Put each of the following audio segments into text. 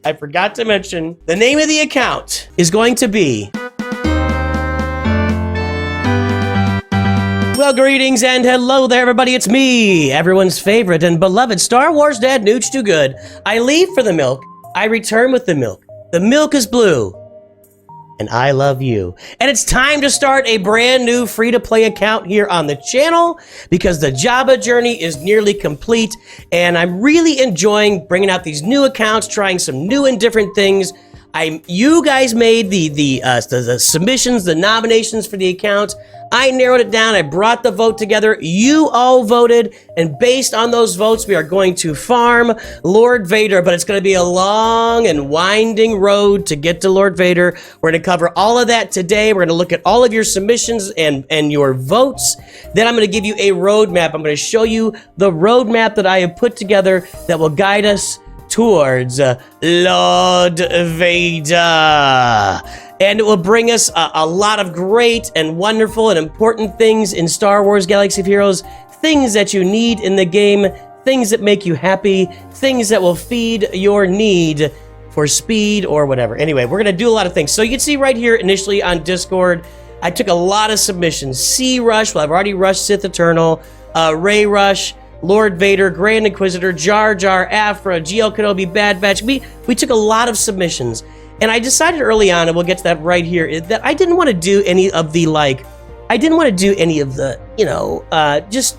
I forgot to mention, the name of the account is going to be... Well, greetings and hello there, everybody. It's me, everyone's favorite and beloved Star Wars Dad, Nooch Too Good. I leave for the milk. I return with the milk. The milk is blue. And I love you. And it's time to start a brand new free-to-play account here on the channel because the Jabba journey is nearly complete. And I'm really enjoying bringing out these new accounts, trying some new and different things. You guys made the submissions, the nominations for the account. I narrowed it down. I brought the vote together. You all voted, and based on those votes, we are going to farm Lord Vader, but it's going to be a long and winding road to get to Lord Vader. We're going to cover all of that today. We're going to look at all of your submissions and your votes. Then I'm going to give you a roadmap. I'm going to show you the roadmap that I have put together that will guide us towards Lord Vader. And it will bring us a lot of great and wonderful and important things in Star Wars Galaxy of Heroes, things that you need in the game, things that make you happy, things that will feed your need for speed or whatever. Anyway, we're going to do a lot of things. So you can see right here initially on Discord, I took a lot of submissions. C Rush, well, I've already rushed Sith Eternal, Ray Rush, Lord Vader, Grand Inquisitor, Jar Jar, Afra, GL Kenobi, Bad Batch. We took a lot of submissions. And I decided early on, and we'll get to that right here, that I didn't want to do any of the, just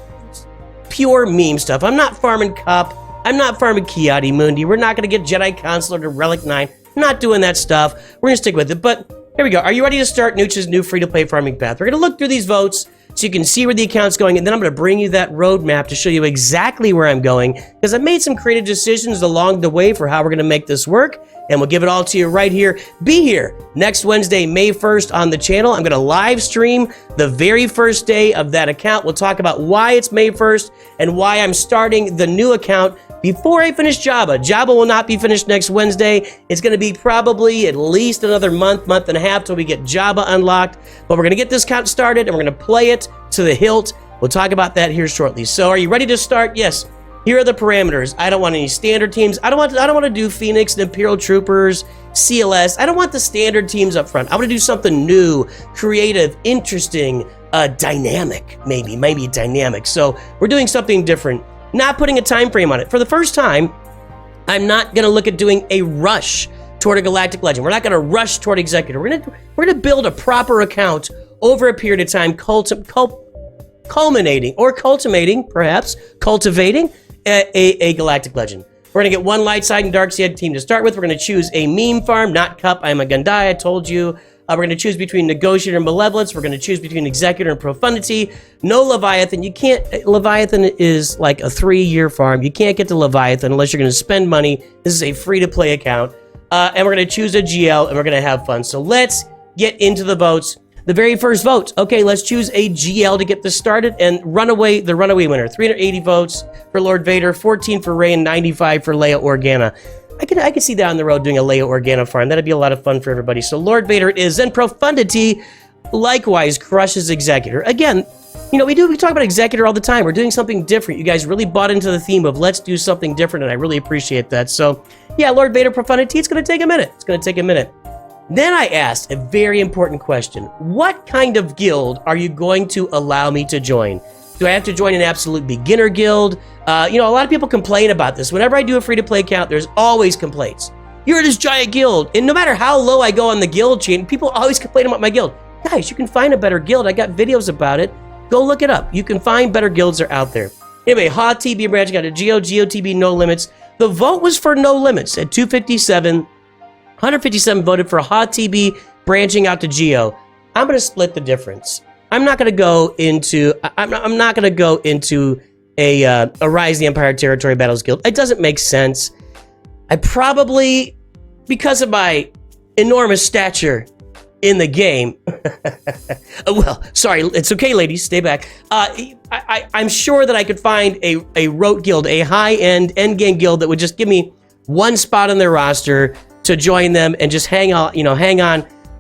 pure meme stuff. I'm not farming Cup. I'm not farming Kiadi Mundi. We're not going to get Jedi Consular to Relic 9. I'm not doing that stuff. We're going to stick with it. But here we go. Are you ready to start Nooch's new free-to-play farming path? We're going to look through these votes so you can see where the account's going, and then I'm going to bring you that roadmap to show you exactly where I'm going, because I made some creative decisions along the way for how we're going to make this work, and we'll give it all to you right here. Be here next Wednesday, May 1st on the channel. I'm going to live stream the very first day of that account. We'll talk about why it's May 1st and why I'm starting the new account before I finish Jabba. Jabba will not be finished next Wednesday. It's going to be probably at least another month and a half till we get Jabba unlocked. But we're going to get this count started, and we're going to play it to the hilt. We'll talk about that here shortly. So are you ready to start? Yes. Here are the parameters. I don't want any standard teams. I don't want to do Phoenix and Imperial Troopers, CLS. I don't want the standard teams up front. I want to do something new, creative, interesting, dynamic, maybe dynamic. So we're doing something different. Not putting a time frame on it. For the first time, I'm not going to look at doing a rush toward a Galactic Legend. We're not going to rush toward Executor. We're going to build a proper account over a period of time, culminating, perhaps, cultivating a Galactic Legend. We're going to get one light side and dark side team to start with. We're going to choose a meme farm, not Cup. I'm a Gandai, I told you. We're going to choose between Negotiator and Malevolence. We're going to choose between Executor and Profundity. No Leviathan. You can't... Leviathan is like a 3-year farm. You can't get to Leviathan unless you're going to spend money. This is a free-to-play account. And we're going to choose a GL, and we're going to have fun. So let's get into the votes. The very first vote. Okay, let's choose a GL to get this started. And the runaway winner. 380 votes for Lord Vader, 14 for Rey, and 95 for Leia Organa. I could see that on the road doing a Leia Organa farm. That'd be a lot of fun for everybody. So Lord Vader it is. And Profundity likewise crushes Executor. Again, we talk about Executor all the time. We're doing something different. You guys really bought into the theme of let's do something different, and I really appreciate that. So yeah, Lord Vader Profundity, it's going to take a minute. Then I asked a very important question. What kind of guild are you going to allow me to join? Do I have to join an absolute beginner guild? A lot of people complain about this. Whenever I do a free-to-play account, there's always complaints. You're this giant guild. And no matter how low I go on the guild chain, people always complain about my guild. Guys, you can find a better guild. I got videos about it. Go look it up. You can find better guilds that are out there. Anyway, HA TB branching out to GOTB no limits. The vote was for no limits at 257. 157 voted for HA TB branching out to Geo. I'm going to split the difference. I'm not going to go into a Rise of the Empire Territory Battles Guild. It doesn't make sense. I probably, because of my enormous stature in the game, well, sorry, it's okay, ladies, stay back. I'm sure that I could find a rote guild, a high-end endgame guild that would just give me one spot on their roster to join them and just hang on.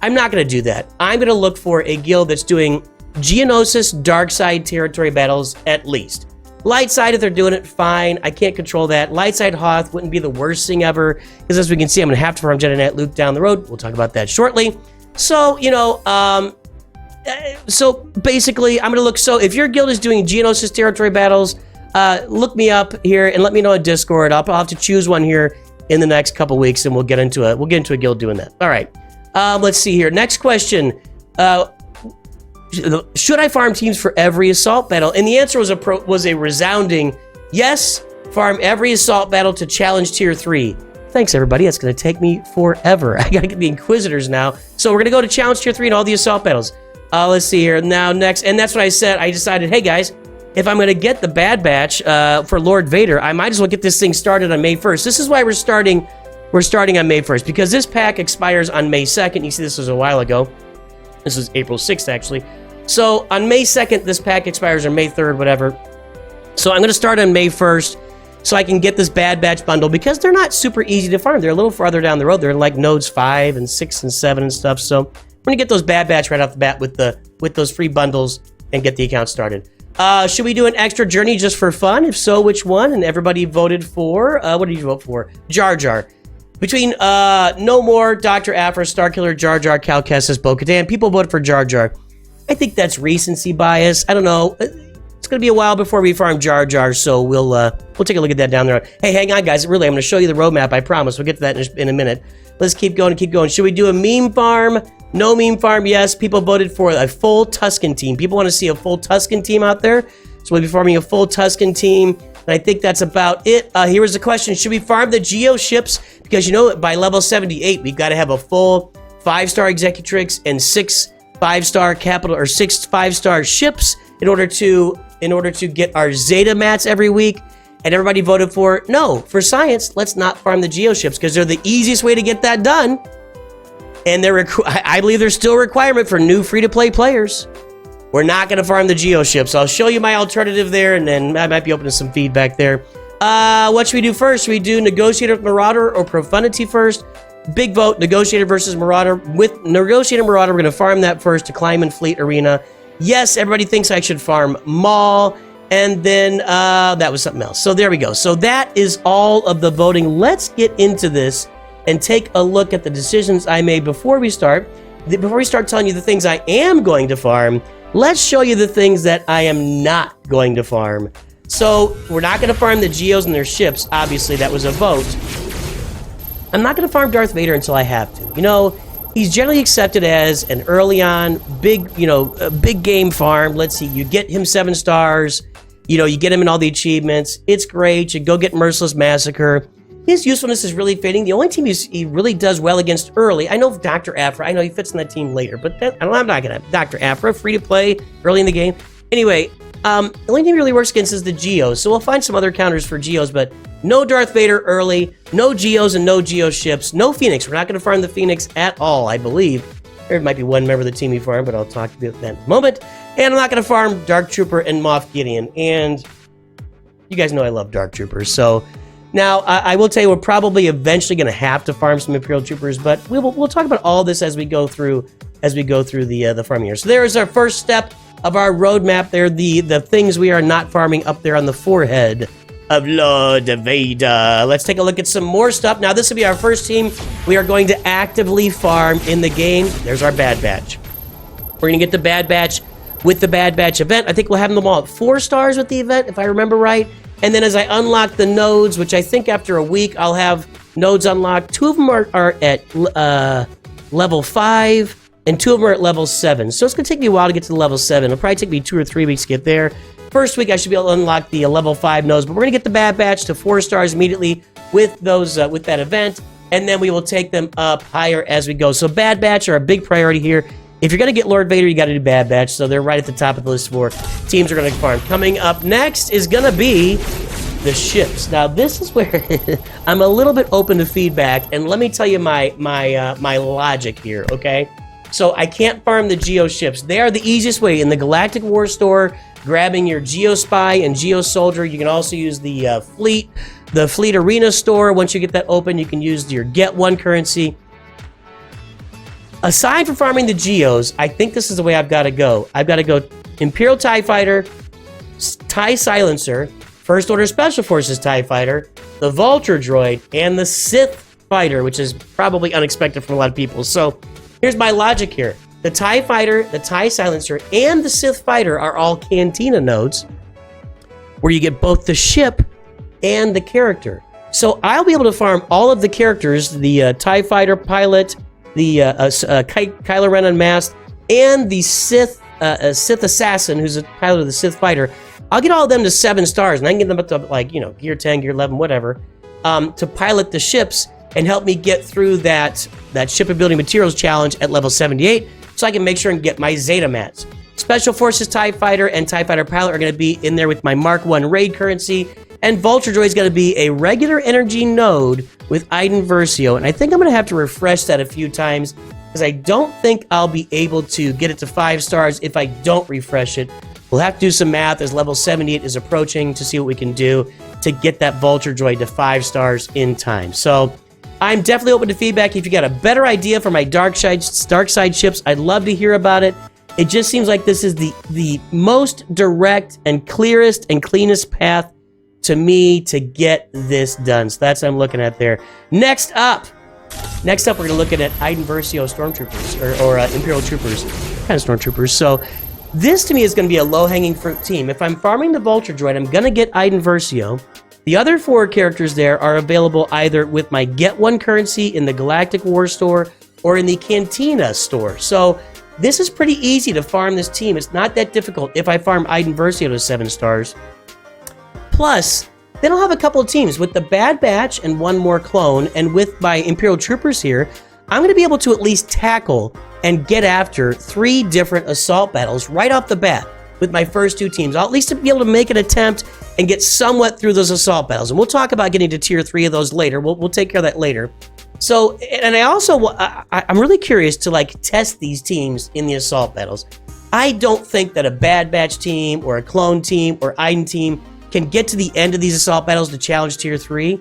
I'm not going to do that. I'm going to look for a guild that's doing Geonosis Dark Side Territory battles at least. Light side, if they're doing it, fine. I can't control that. Light side Hoth wouldn't be the worst thing ever, because as we can see, I'm going to have to farm Jedi Knight Luke down the road. We'll talk about that shortly. So, you know, so basically, I'm going to look. So if your guild is doing Geonosis territory battles, look me up here and let me know on Discord. I'll have to choose one here in the next couple weeks, and we'll get into a guild doing that. All right. Let's see here. Next question. Should I farm teams for every assault battle? And the answer was a resounding yes. Farm every assault battle to challenge tier 3. Thanks, everybody. That's going to take me forever. I got to get the Inquisitors now. So we're going to go to challenge tier 3 and all the assault battles. Let's see here. Now, next, and that's what I said. I decided, hey, guys, if I'm going to get the Bad Batch for Lord Vader, I might as well get this thing started on May 1st. This is why we're starting on May 1st, because this pack expires on May 2nd. You see, this was a while ago. This was April 6th, actually. So on May 2nd, this pack expires, or May 3rd, whatever. So I'm going to start on May 1st so I can get this Bad Batch bundle, because they're not super easy to farm. They're a little farther down the road. They're like nodes 5 and 6 and 7 and stuff. So I'm going to get those Bad Batch right off the bat with those free bundles and get the account started. Should we do an extra journey just for fun? If so, which one? And everybody voted for, what did you vote for? Jar Jar. Between No More, Dr. Aphra, Starkiller, Jar Jar, Cal Kestis, Bo-Katan, people voted for Jar Jar. I think that's recency bias. I don't know. It's going to be a while before we farm Jar Jar, so we'll take a look at that down there. Hey, hang on, guys. Really, I'm going to show you the roadmap, I promise. We'll get to that in a minute. Let's keep going. Should we do a meme farm? No meme farm, yes. People voted for a full Tusken team. People want to see a full Tusken team out there, so we'll be farming a full Tusken team. And I think that's about it. Here was the question. Should we farm the Geo ships? Because, you know, by level 78, we've got to have a full 5-star Executrix and 6 5-star capital, or 6 5-star ships in order to get our Zeta mats every week. And everybody voted for no. For science, let's not farm the Geo ships, because they're the easiest way to get that done. And I believe there's still a requirement for new free-to-play players. We're not going to farm the Geo ships. I'll show you my alternative there, and then I might be open to some feedback there. What should we do first? Should we do Negotiator with Marauder or Profundity first? Big vote, Negotiator versus Marauder. With Negotiator and Marauder, we're going to farm that first to climb in Fleet Arena. Yes, everybody thinks I should farm Maul, and then that was something else. So there we go. So that is all of the voting. Let's get into this and take a look at the decisions I made before we start. Before we start telling you the things I am going to farm, let's show you the things that I am not going to farm. So we're not going to farm the Geos and their ships. Obviously, that was a vote. I'm not going to farm Darth Vader until I have to. You know, he's generally accepted as an early on big game farm. Let's see, you get him 7 stars. You know, you get him in all the achievements. It's great. You go get Merciless Massacre. His usefulness is really fading. The only team he really does well against early, I know Dr. Aphra. I know he fits in that team later, but I'm not going to. Dr. Aphra, free to play early in the game. Anyway, the only team he really works against is the Geos. So we'll find some other counters for Geos, but no Darth Vader early, no Geos and no Geo ships, no Phoenix. We're not going to farm the Phoenix at all, I believe. There might be one member of the team we farm, but I'll talk about that in a moment. And I'm not going to farm Dark Trooper and Moff Gideon. And you guys know I love Dark Troopers. So now I will tell you, we're probably eventually going to have to farm some Imperial Troopers, but we'll talk about all this as we go through the farming here. So there is our first step of our roadmap there, the things we are not farming up there on the forehead of Lord Vader. Let's take a look at some more stuff. Now, this will be our first team we are going to actively farm in the game. There's our Bad Batch. We're going to get the Bad Batch with the Bad Batch event. I think we'll have them all at 4 stars with the event, if I remember right. And then as I unlock the nodes, which I think after a week I'll have nodes unlocked, 2 of them are at level 5, and 2 of them are at level 7. So it's going to take me a while to get to the level 7. It'll probably take me 2 or 3 weeks to get there. First week I should be able to unlock the level 5 nodes, but we're going to get the Bad Batch to 4 stars immediately with those with that event, and then we will take them up higher as we go. So Bad Batch are a big priority here. If you're going to get Lord Vader, you got to do Bad Batch, so they're right at the top of the list for teams are going to farm. Coming up next is going to be the ships. Now, this is where I'm a little bit open to feedback, and let me tell you my logic here, okay? So I can't farm the Geo ships. They are the easiest way. In the Galactic War Store, grabbing your Geo Spy and Geo Soldier. You can also use the Fleet Arena Store. Once you get that open, you can use your Get One currency. Aside from farming the Geos, I think this is the way I've got to go. I've got to go Imperial TIE Fighter, TIE Silencer, First Order Special Forces TIE Fighter, the Vulture Droid, and the Sith Fighter, which is probably unexpected from a lot of people. So here's my logic here. The TIE Fighter, the TIE Silencer, and the Sith Fighter are all Cantina nodes where you get both the ship and the character. So I'll be able to farm all of the characters, the TIE Fighter pilot, the Kylo Ren Unmasked, and the Sith Assassin, who's a pilot of the Sith Fighter. I'll get all of them to 7 stars, and I can get them up to, like, you know, gear 10, gear 11, whatever, to pilot the ships and help me get through that shipability materials challenge at level 78, so I can make sure and get my Zeta mats. Special Forces TIE Fighter and TIE Fighter Pilot are going to be in there with my Mark 1 raid currency, and Vulture Droid is going to be a regular energy node with Iden Versio, and I think I'm going to have to refresh that a few times, because I don't think I'll be able to get it to 5 stars if I don't refresh it. We'll have to do some math as level 78 is approaching to see what we can do to get that Vulture Droid to 5 stars in time. So I'm definitely open to feedback. If you got a better idea for my dark side ships, I'd love to hear about it. It just seems like this is the most direct and clearest and cleanest path to me to get this done. So that's what I'm looking at there. Next up, we're going to look at Iden Versio Stormtroopers, or Imperial Troopers, kind of Stormtroopers. So this, to me, is going to be a low-hanging fruit team. If I'm farming the Vulture Droid, I'm going to get Iden Versio. The other 4 characters there are available either with my Get One currency in the Galactic War store or in the Cantina store. So this is pretty easy to farm this team. It's not that difficult if I farm Iden Versio to 7 stars. Plus, then I'll have a couple of teams with the Bad Batch and 1 more clone, and with my Imperial Troopers here, I'm going to be able to at least tackle and get after 3 different assault battles right off the bat with my first 2 teams. I'll at least be able to make an attempt and get somewhat through those assault battles. And we'll talk about getting to tier 3 of those later. We'll take care of that later. So, and I also, I'm really curious to, like, test these teams in the assault battles. I don't think that a Bad Batch team or a clone team or Iden team can get to the end of these assault battles to challenge tier 3.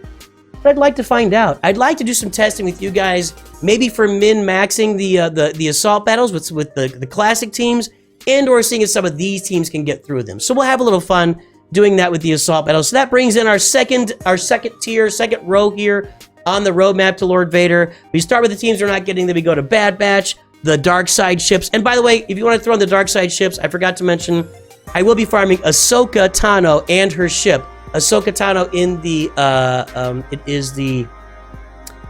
But I'd like to find out. I'd like to do some testing with you guys, maybe for min-maxing the assault battles with the classic teams, and or seeing if some of these teams can get through them. So we'll have a little fun doing that with the assault battles. So that brings in our second tier, second row here on the roadmap to Lord Vader. We start with the teams we're not getting, then we go to Bad Batch, the dark side ships. And by the way, if you want to throw in the dark side ships, I forgot to mention, I will be farming Ahsoka Tano and her ship. Ahsoka Tano in the, it is the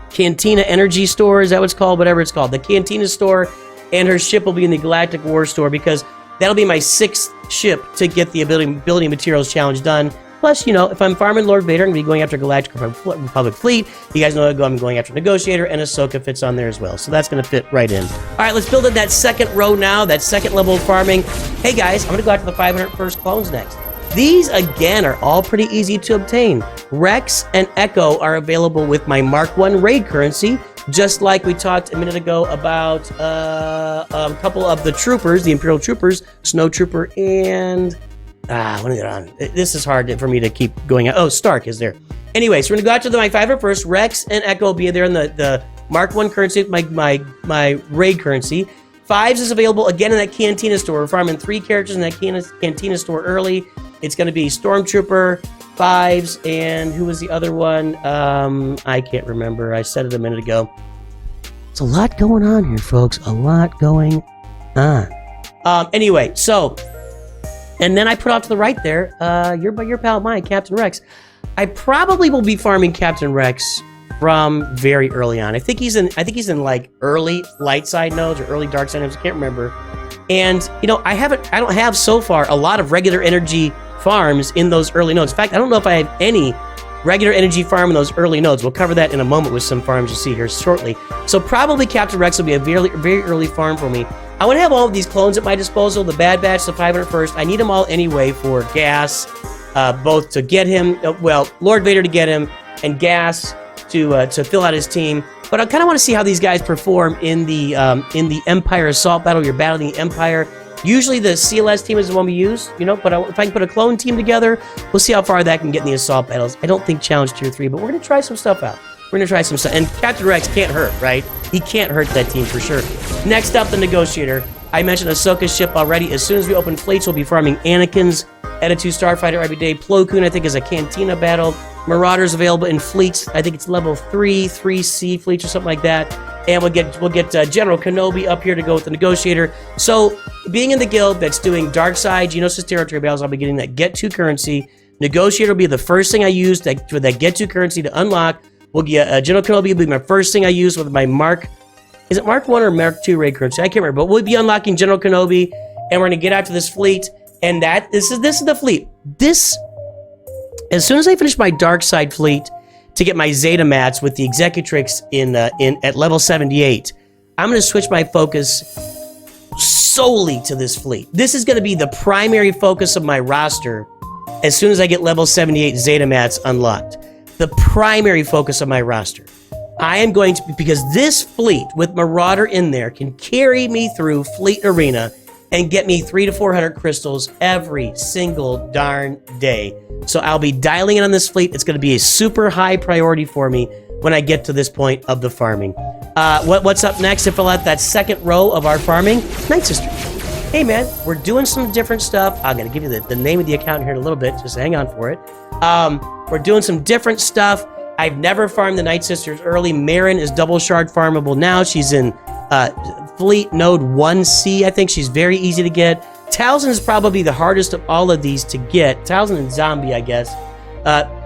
Cantina Energy Store, is that what it's called? Whatever it's called. The Cantina Store, and her ship will be in the Galactic War Store, because that'll be my 6th ship to get the ability materials challenge done. Plus, you know, if I'm farming Lord Vader, I'm going to be going after Galactic Republic Fleet. You guys know I'm going after Negotiator, and Ahsoka fits on there as well. So that's going to fit right in. All right, let's build in that second row now, that second level of farming. Hey guys, I'm going to go after the 501st clones next. These, again, are all pretty easy to obtain. Rex and Echo are available with my Mark 1 raid currency, just like we talked a minute ago about a couple of the troopers, the Imperial Troopers, Snow Trooper, and... what are they on? This is hard for me to keep going out. Oh, Stark is there. Anyway, so we're going to go out to my 501st. Rex and Echo will be there in the Mark 1 currency with my raid currency. 5s is available again in that Cantina store. We're farming 3 characters in that Cantina store early. It's going to be Stormtrooper, 5s, and who was the other one? I can't remember. I said it a minute ago. It's a lot going on here, folks. A lot going on. Anyway, so, and then I put off to the right there, your pal mine, Captain Rex. I probably will be farming Captain Rex from very early on. I think he's in like early light side nodes or early dark side nodes. I can't remember. And you know, I don't have so far a lot of regular energy farms in those early nodes. In fact, I don't know if I have any regular energy farm in those early nodes. We'll cover that in a moment with some farms you'll see here shortly. So probably Captain Rex will be a very, very early farm for me. I want to have all of these clones at my disposal, the Bad Batch, the 501st. I need them all anyway for gas, both to get him, well, Lord Vader to get him, and gas to fill out his team. But I kind of want to see how these guys perform in the Empire Assault Battle. You're battling the Empire. Usually the CLS team is the one we use, you know, but if I can put a clone team together, we'll see how far that can get in the assault battles. I don't think challenge tier 3, but we're going to try some stuff out. We're going to try some stuff. And Captain Rex can't hurt, right? He can't hurt that team for sure. Next up, the Negotiator. I mentioned Ahsoka's ship already. As soon as we open fleets, we'll be farming Anakin's Edit 2 Starfighter every day. Plo Koon, I think, is a Cantina battle. Marauders available in fleets. I think it's level 3, 3C fleets or something like that. And we'll get General Kenobi up here to go with the Negotiator. So, being in the guild that's doing dark side, Geonosis territory battles, I'll be getting that get 2 currency. Negotiator will be the first thing I use for that get 2 currency to unlock. We'll get General Kenobi will be my first thing I use with my Mark. Is it Mark 1 or Mark 2 raid currency? I can't remember. But we'll be unlocking General Kenobi, and we're gonna get out to this fleet. And this is the fleet. As soon as I finish my dark side fleet to get my Zeta mats with the Executrix at level 78, I'm going to switch my focus solely to this fleet. This is going to be the primary focus of my roster as soon as I get level 78 Zeta mats unlocked. The primary focus of my roster. I am going to, because this fleet with Marauder in there can carry me through Fleet Arena and get me 300 to 400 crystals every single darn day. So I'll be dialing in on this fleet. It's going to be a super high priority for me when I get to this point of the farming. What's up next to fill out that second row of our farming? Nightsisters. Hey man, we're doing some different stuff. I'm going to give you the name of the account here in a little bit. Just hang on for it. We're doing some different stuff. I've never farmed the Nightsisters early. Marin is double shard farmable now. She's in Fleet Node 1C. I think she's very easy to get. Talzin is probably the hardest of all of these to get. Talzin and Zombie, I guess.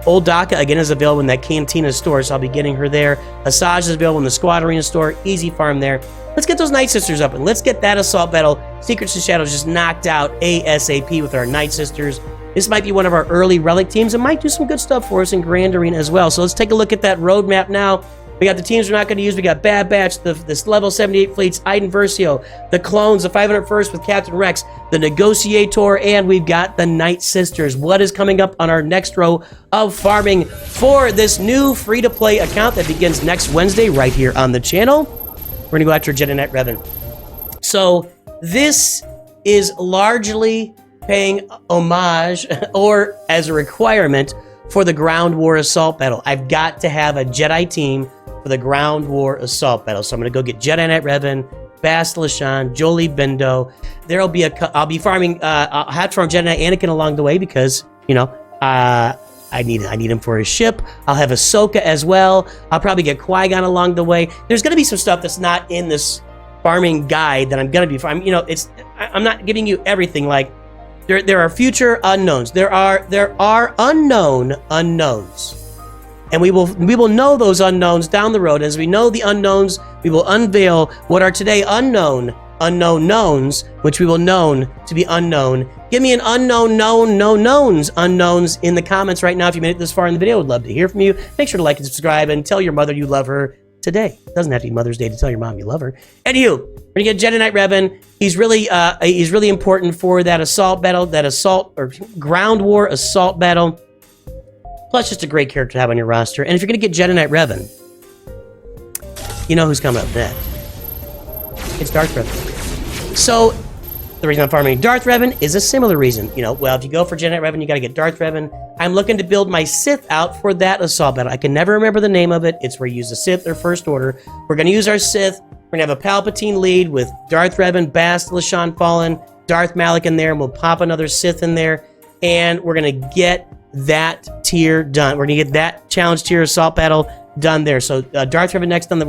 Old Daka, again, is available in that Cantina store, so I'll be getting her there. Asajj is available in the Squad Arena store. Easy farm there. Let's get those Nightsisters up, and let's get that assault battle, Secrets and Shadows, just knocked out ASAP with our Nightsisters. This might be one of our early relic teams and might do some good stuff for us in Grand Arena as well. So let's take a look at that roadmap now. We got the teams we're not going to use. We got Bad Batch, this level 78 fleets, Iden Versio, the clones, the 501st with Captain Rex, the Negotiator, and we've got the Nightsisters. What is coming up on our next row of farming for this new free-to-play account that begins next Wednesday right here on the channel? We're going to go after Jedi Knight Revan. So this is largely paying homage or as a requirement for the Ground War Assault Battle. I've got to have a Jedi team for the Ground War Assault Battle. So I'm going to go get Jedi Knight Revan, Bast Lashan, Jolie Bendo. I'll be farming, I'll have to farm Jedi Knight Anakin along the way because, I need him for his ship. I'll have Ahsoka as well. I'll probably get Qui-Gon along the way. There's going to be some stuff that's not in this farming guide that I'm going to be farming. I'm not giving you everything. Like, there are future unknowns. There are unknown unknowns. And we will know those unknowns down the road. As we know the unknowns, we will unveil what are today unknown knowns, which we will known to be unknown. Give me an unknown unknowns in the comments right now. If you made it this far in the video, I would love to hear from you. Make sure to like and subscribe and tell your mother you love her today. It doesn't have to be Mother's Day to tell your mom you love her. Anywho, we're gonna get Jedi Knight Revan. He's really important for that assault battle, ground war assault battle. Plus, just a great character to have on your roster. And if you're gonna get Jedi Knight Revan, you know who's coming up next. It's Darth Revan. So, the reason I'm farming Darth Revan is a similar reason. Well, if you go for Jedi Knight Revan, you gotta get Darth Revan. I'm looking to build my Sith out for that assault battle. I can never remember the name of it. It's where you use the Sith or First Order. We're gonna use our Sith. We're gonna have a Palpatine lead with Darth Revan, Bast Lashan Fallen, Darth Malak in there, and we'll pop another Sith in there. And we're gonna get that tier done. We're gonna get that challenge tier assault battle done there. So Darth Revan next on the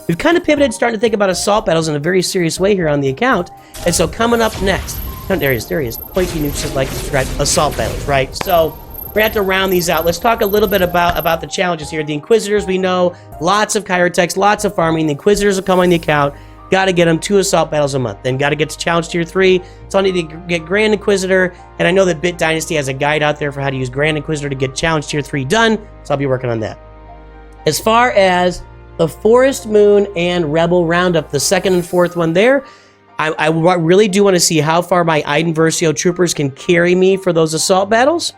we've kind of pivoted, starting to think about assault battles in a very serious way here on the account. And so coming up next, there he is. Point you just like to describe assault battles, right? So we're gonna have to round these out. Let's talk a little bit about the challenges here. The Inquisitors, we know, lots of Chirotechs, lots of farming. The Inquisitors will come on the account. Got to get them 2 assault battles a month. Then got to get to challenge tier 3. So I need to get Grand Inquisitor. And I know that Bit Dynasty has a guide out there for how to use Grand Inquisitor to get challenge tier 3 done. So I'll be working on that. As far as the Forest Moon and Rebel Roundup, the second and fourth one there, I really do want to see how far my Iden Versio troopers can carry me for those assault battles.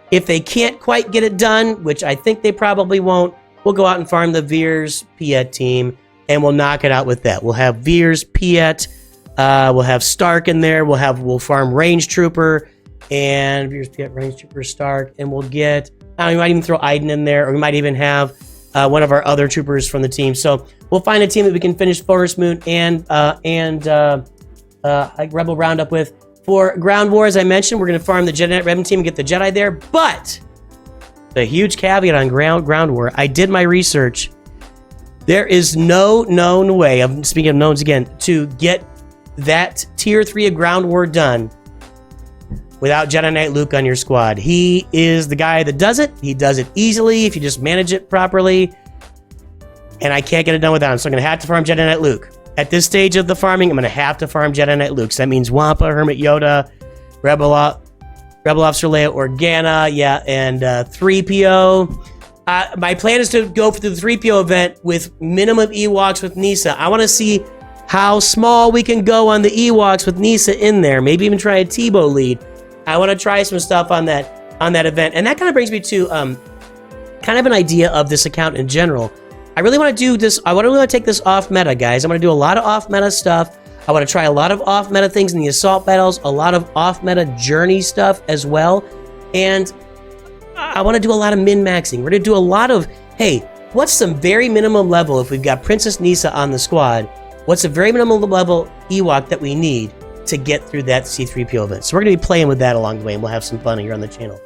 If they can't quite get it done, which I think they probably won't, we'll go out and farm the Veers Piet team. And we'll knock it out with that. We'll have Veers, Piet, we'll have Stark in there. We'll farm Range Trooper and Veers, Piet, Range Trooper, Stark, and we'll get. We might even throw Iden in there, or we might even have one of our other troopers from the team. So we'll find a team that we can finish Forest Moon and Rebel Roundup with. For Ground War, as I mentioned, we're going to farm the Jedi Knight Revan team and get the Jedi there. But the huge caveat on Ground War, I did my research. There is no known way, speaking of knowns again, to get that Tier 3 of Ground War done without Jedi Knight Luke on your squad. He is the guy that does it. He does it easily if you just manage it properly. And I can't get it done without him, so I'm going to have to farm Jedi Knight Luke. At this stage of the farming, I'm going to have to farm Jedi Knight Luke. So that means Wampa, Hermit Yoda, Rebel Officer Leia Organa, yeah, and 3PO. My plan is to go for the 3PO event with minimum Ewoks with Nisa. I want to see how small we can go on the Ewoks with Nisa in there. Maybe even try a Tebow lead. I want to try some stuff on that event. And that kind of brings me to kind of an idea of this account in general. I really want to do this. I really want to take this off meta, guys. I'm going to do a lot of off meta stuff. I want to try a lot of off meta things in the assault battles, a lot of off meta journey stuff as well. And I want to do a lot of min-maxing. We're going to do a lot of, hey, what's some very minimum level if we've got Princess Nisa on the squad? What's a very minimum level Ewok that we need to get through that C-3PO event? So we're going to be playing with that along the way, and we'll have some fun here on the channel.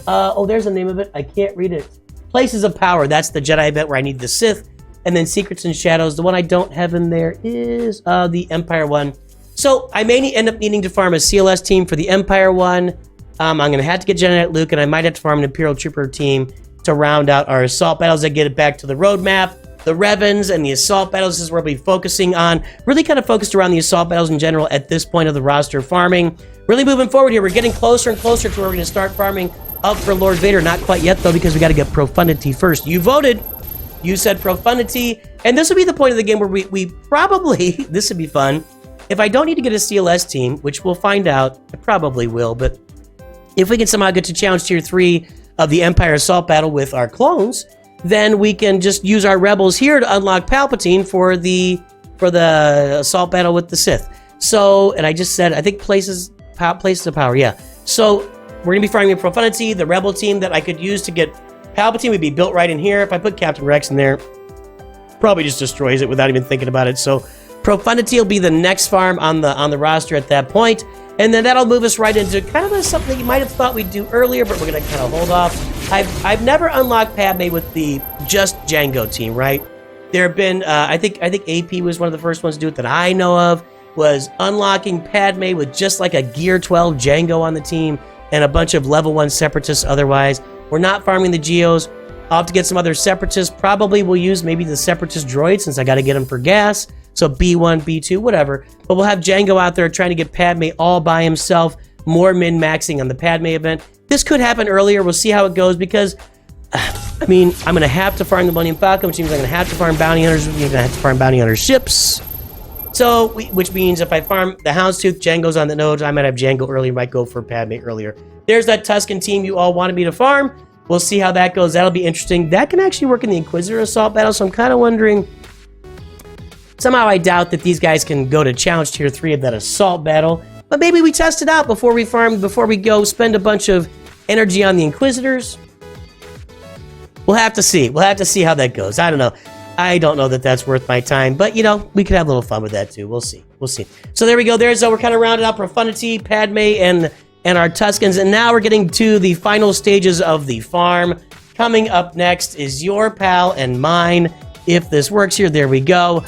Oh, there's the name of it. I can't read it. Places of Power. That's the Jedi event where I need the Sith. And then Secrets and Shadows. The one I don't have in there is the Empire one. So I may end up needing to farm a CLS team for the Empire one. I'm going to have to get Jedi Knight Luke, and I might have to farm an Imperial Trooper team to round out our assault battles and get it back to the roadmap. The Revens and the assault battles is where we'll be focusing on. Really kind of focused around the assault battles in general at this point of the roster farming. Really moving forward here. We're getting closer and closer to where we're going to start farming up for Lord Vader. Not quite yet, though, because we got to get Profundity first. You voted. You said Profundity. And this will be the point of the game where we probably, this would be fun. If I don't need to get a CLS team, which we'll find out, I probably will, but if we can somehow get to Challenge Tier 3 of the Empire Assault Battle with our clones, then we can just use our Rebels here to unlock Palpatine for the Assault Battle with the Sith. So, and I just said, I think Places of Power, yeah. So, we're going to be farming Profundity, the Rebel team that I could use to get Palpatine would be built right in here. If I put Captain Rex in there, probably just destroys it without even thinking about it. So, Profundity will be the next farm on the roster at that point. And then that'll move us right into kind of something you might have thought we'd do earlier, but we're going to kind of hold off. I've never unlocked Padme with the just Django team, right? There have been, I think AP was one of the first ones to do it that I know of, was unlocking Padme with just like a Gear 12 Django on the team and a bunch of level 1 Separatists otherwise. We're not farming the Geos. I'll have to get some other Separatists. Probably we'll use maybe the Separatist droid since I got to get them for gas. So B1, B2, whatever. But we'll have Django out there trying to get Padme all by himself. More min-maxing on the Padme event. This could happen earlier. We'll see how it goes because, I mean, I'm going to have to farm the Millennium Falcon, which means I'm going to have to farm bounty hunters. We're going to have to farm bounty hunter ships. So, which means if I farm the Houndstooth, Django's on the nodes. I might have Django earlier, might go for Padme earlier. There's that Tusken team you all wanted me to farm. We'll see how that goes. That'll be interesting. That can actually work in the Inquisitor Assault Battle, so I'm kind of wondering. Somehow I doubt that these guys can go to Challenge Tier 3 of that Assault Battle. But maybe we test it out before we farm, before we go spend a bunch of energy on the Inquisitors. We'll have to see. We'll have to see how that goes. I don't know. I don't know that that's worth my time. But, you know, we could have a little fun with that, too. We'll see. We'll see. So there we go. There's, we're kind of rounded out Profundity, Padme, and our Tuskens. And now we're getting to the final stages of the farm. Coming up next is your pal and mine. If this works here, there we go.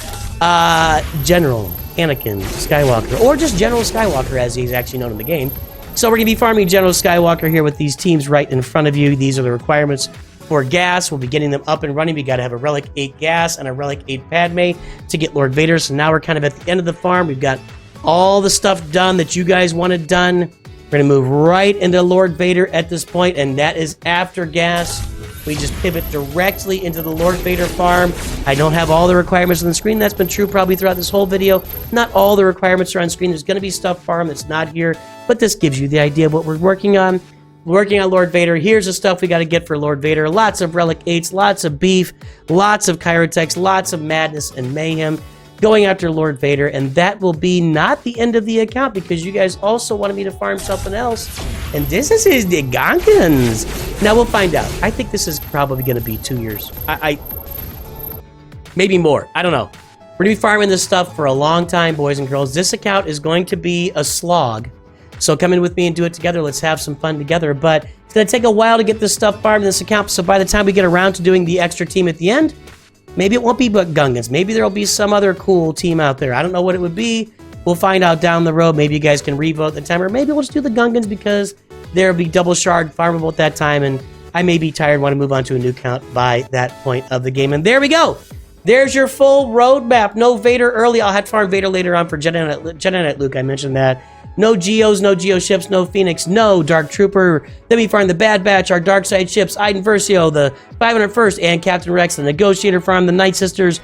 General Anakin Skywalker, or just General Skywalker as he's actually known in the game. So we're going to be farming General Skywalker here with these teams right in front of you. These are the requirements for gas. We'll be getting them up and running. We got to have a Relic 8 gas and a Relic 8 Padme to get Lord Vader. So now we're kind of at the end of the farm. We've got all the stuff done that you guys wanted done. We're going to move right into Lord Vader at this point, and that is after gas. We just pivot directly into the Lord Vader farm. I don't have all the requirements on the screen. That's been true probably throughout this whole video. Not all the requirements are on screen. There's going to be stuff farm that's not here, but this gives you the idea of what we're working on. Working on Lord Vader. Here's the stuff we got to get for Lord Vader. Lots of Relic 8s, lots of beef, lots of Chirotechs, lots of madness and mayhem. Going after Lord Vader, and that will be not the end of the account because you guys also wanted me to farm something else, and this is the Gans. Now we'll find out. I think this is probably going to be 2 years. Maybe more. I don't know. We're going to be farming this stuff for a long time, boys and girls. This account is going to be a slog. So come in with me and do it together. Let's have some fun together. But it's going to take a while to get this stuff farmed in this account. So by the time we get around to doing the extra team at the end, maybe it won't be but Gungans. Maybe there'll be some other cool team out there. I don't know what it would be. We'll find out down the road. Maybe you guys can revote the timer. Maybe we'll just do the Gungans because there'll be double shard farmable at that time. And I may be tired, want to move on to a new count by that point of the game. And there we go. There's your full roadmap. No Vader early. I'll have to farm Vader later on for Jedi Knight Luke. I mentioned that. No Geos, no Geo ships, no Phoenix, no Dark Trooper. Then we farm the Bad Batch, our Dark Side ships, Iden Versio, the 501st, and Captain Rex, the Negotiator farm, the Nightsisters,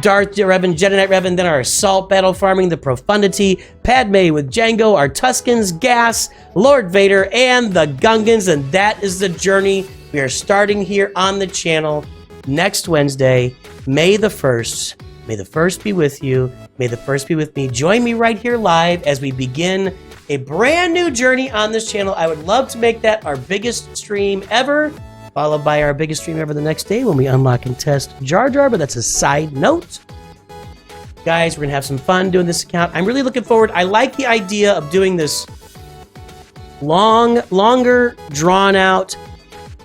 Darth Revan, Jedi Knight Revan, then our Assault Battle farming, the Profundity, Padme with Django, our Tuskens, Gas, Lord Vader, and the Gungans. And that is the journey we are starting here on the channel next Wednesday, May the 1st. May the 1st be with you. May the 1st be with me. Join me right here live as we begin a brand new journey on this channel. I would love to make that our biggest stream ever, followed by our biggest stream ever the next day when we unlock and test Jar Jar, but that's a side note. Guys, we're going to have some fun doing this account. I'm really looking forward. I like the idea of doing this longer, drawn out.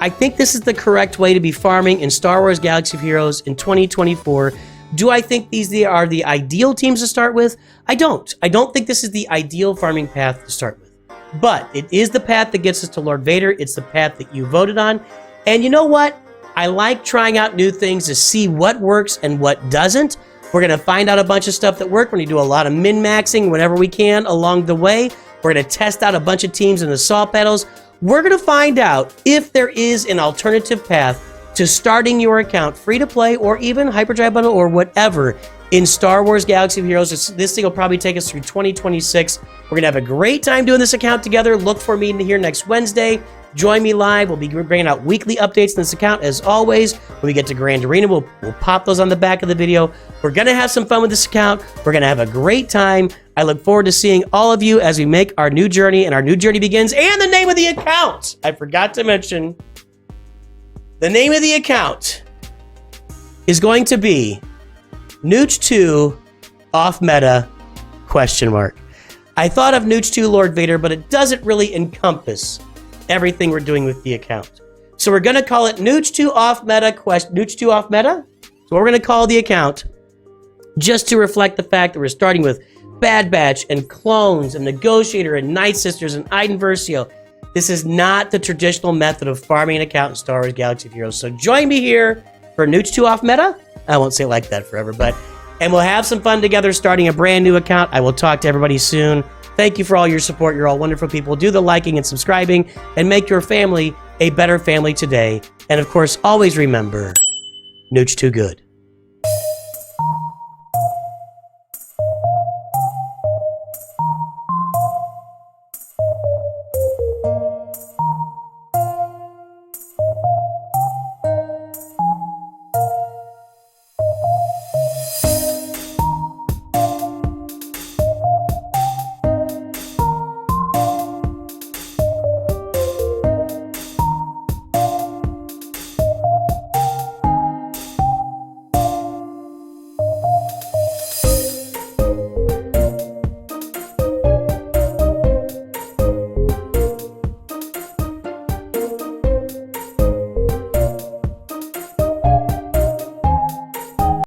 I think this is the correct way to be farming in Star Wars Galaxy of Heroes in 2024. Do I think these are the ideal teams to start with? I don't. I don't think this is the ideal farming path to start with. But it is the path that gets us to Lord Vader. It's the path that you voted on. And you know what? I like trying out new things to see what works and what doesn't. We're going to find out a bunch of stuff that work. We're going to do a lot of min-maxing whenever we can along the way. We're going to test out a bunch of teams in assault battles. We're going to find out if there is an alternative path to starting your account free to play or even hyperdrive bundle or whatever in Star Wars Galaxy of Heroes. This thing will probably take us through 2026. We're going to have a great time doing this account together. Look for me here next Wednesday. Join me live. We'll be bringing out weekly updates in this account as always. When we get to Grand Arena, we'll pop those on the back of the video. We're going to have some fun with this account. We're going to have a great time. I look forward to seeing all of you as we make our new journey, and our new journey begins. And the name of the account, I forgot to mention, the name of the account is going to be Nooch 2 Off Meta ? I thought of Nooch 2 Lord Vader, but it doesn't really encompass everything we're doing with the account. So we're going to call it Nooch 2 Off Meta ? Nooch 2 Off Meta? So we're going to call the account just to reflect the fact that we're starting with Bad Batch and Clones and Negotiator and Nightsisters and Iden Versio. This is not the traditional method of farming an account in Star Wars Galaxy of Heroes. So join me here for Nooch 2 Off Meta. I won't say it like that forever, and we'll have some fun together starting a brand new account. I will talk to everybody soon. Thank you for all your support. You're all wonderful people. Do the liking and subscribing and make your family a better family today. And of course, always remember, Nooch 2 good.